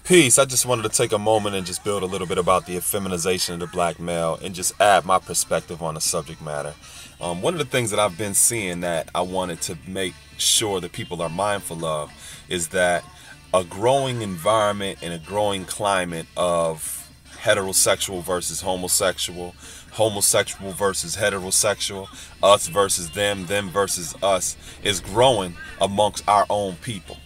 Peace. I just wanted to take a moment and just build a little bit about the effeminization of the black male and just add my perspective on the subject matter. One of the things that I've been seeing that I wanted to make sure that people are mindful of is that a growing environment and a growing climate of heterosexual versus homosexual, homosexual versus heterosexual, us versus them versus us is growing amongst our own people.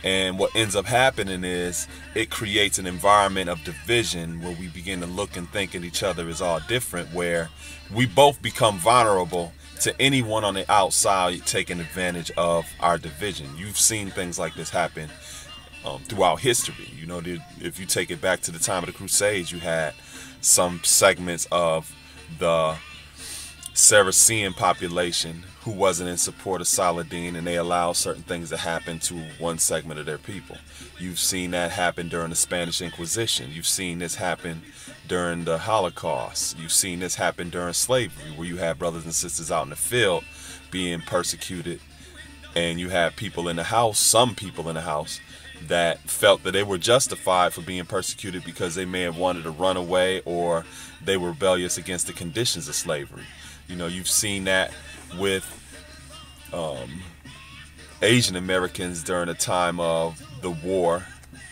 And what ends up happening is it creates an environment of division where we begin to look and think at each other as all different, where we both become vulnerable to anyone on the outside taking advantage of our division. You've seen things like this happen throughout history. You know, if you take it back to the time of the Crusades, you had some segments of the Saracen population who wasn't in support of Saladin, and they allowed certain things to happen to one segment of their people. You've seen that happen during the Spanish Inquisition. You've seen this happen during the Holocaust. You've seen this happen during slavery, where you had brothers and sisters out in the field being persecuted, and you had people in the house, some people in the house, that felt that they were justified for being persecuted because they may have wanted to run away or they were rebellious against the conditions of slavery. You know, you've seen that with Asian Americans during the time of the war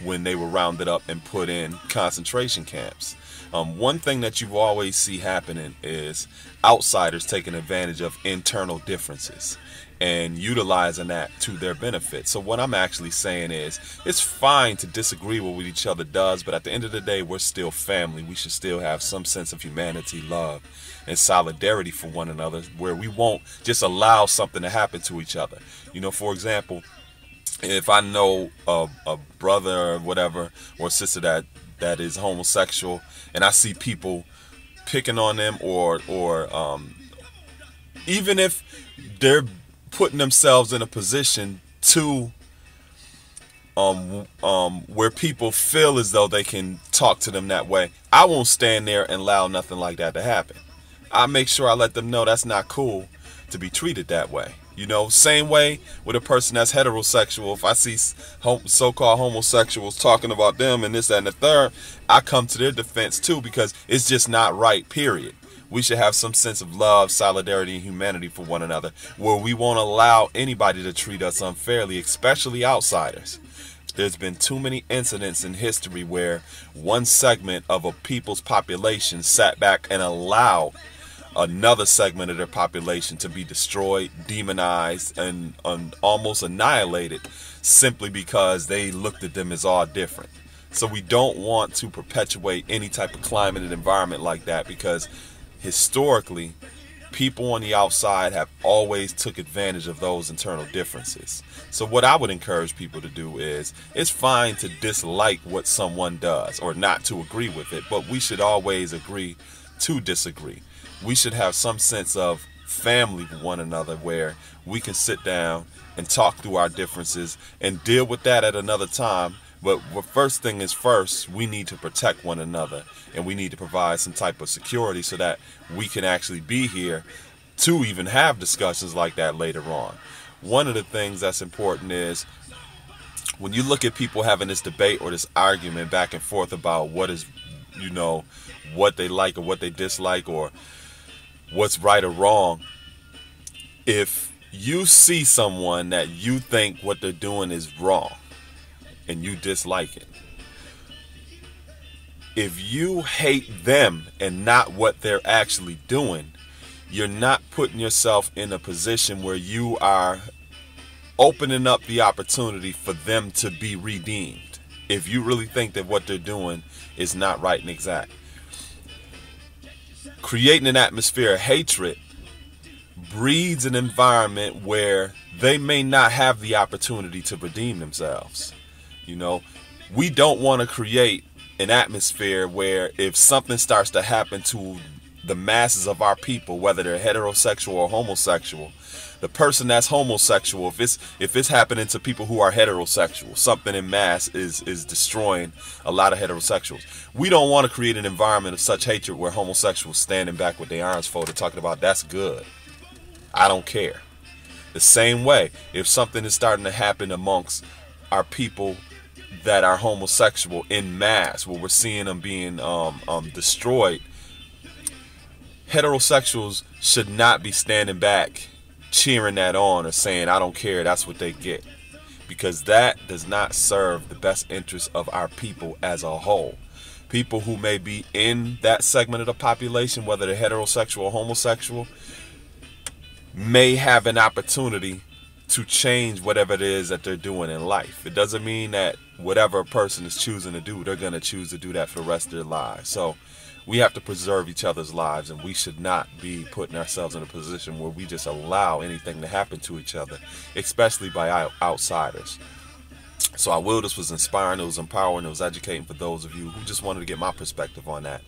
when they were rounded up and put in concentration camps. One thing that you always see happening is outsiders taking advantage of internal differences and utilizing that to their benefit. So what I'm actually saying is it's fine to disagree with what each other does, but at the end of the day, we're still family. We should still have some sense of humanity, love, and solidarity for one another, where we won't just allow something to happen to each other. You know, for example, if I know a brother or whatever, or a sister that is homosexual, and I see people picking on them, or even if they're putting themselves in a position to where people feel as though they can talk to them that way, I won't stand there and allow nothing like that to happen. I make sure I let them know that's not cool to be treated that way. You know, same way with a person that's heterosexual. If I see so-called homosexuals talking about them and this, that, and the third, I come to their defense too, because it's just not right, period. We should have some sense of love, solidarity, and humanity for one another, where we won't allow anybody to treat us unfairly, especially outsiders. There's been too many incidents in history where one segment of a people's population sat back and allowed another segment of their population to be destroyed, demonized, and almost annihilated simply because they looked at them as all different. So we don't want to perpetuate any type of climate and environment like that, because historically, people on the outside have always took advantage of those internal differences. So what I would encourage people to do is, it's fine to dislike what someone does or not to agree with it, but we should always agree to disagree. We should have some sense of family with one another, where we can sit down and talk through our differences and deal with that at another time. But first thing is first, we need to protect one another, and we need to provide some type of security so that we can actually be here to even have discussions like that later on. One of the things that's important is, when you look at people having this debate or this argument back and forth about what is, you know, what they like or what they dislike or what's right or wrong, if you see someone that you think what they're doing is wrong and you dislike it, if you hate them and not what they're actually doing, you're not putting yourself in a position where you are opening up the opportunity for them to be redeemed, if you really think that what they're doing is not right and exact. Creating an atmosphere of hatred breeds an environment where they may not have the opportunity to redeem themselves. You know, we don't want to create an atmosphere where if something starts to happen to the masses of our people, whether they're heterosexual or homosexual, the person that's homosexual, if it's happening to people who are heterosexual, something in mass is destroying a lot of heterosexuals. We don't want to create an environment of such hatred where homosexuals standing back with their arms folded talking about that's good, I don't care. The same way, if something is starting to happen amongst our people that are homosexual in mass, where we're seeing them being destroyed, heterosexuals should not be standing back cheering that on or saying, I don't care, that's what they get. Because that does not serve the best interest of our people as a whole. People who may be in that segment of the population, whether they're heterosexual or homosexual, may have an opportunity to change whatever it is that they're doing in life. It doesn't mean that whatever a person is choosing to do, they're going to choose to do that for the rest of their lives. So we have to preserve each other's lives, and we should not be putting ourselves in a position where we just allow anything to happen to each other, especially by outsiders. So I will, this was inspiring, it was empowering, it was educating for those of you who just wanted to get my perspective on that.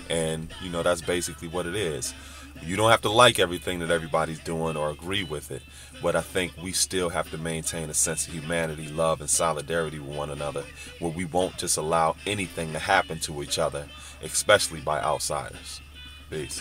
And, you know, that's basically what it is. You don't have to like everything that everybody's doing or agree with it, but I think we still have to maintain a sense of humanity, love, and solidarity with one another, where we won't just allow anything to happen to each other, especially by outsiders. Peace.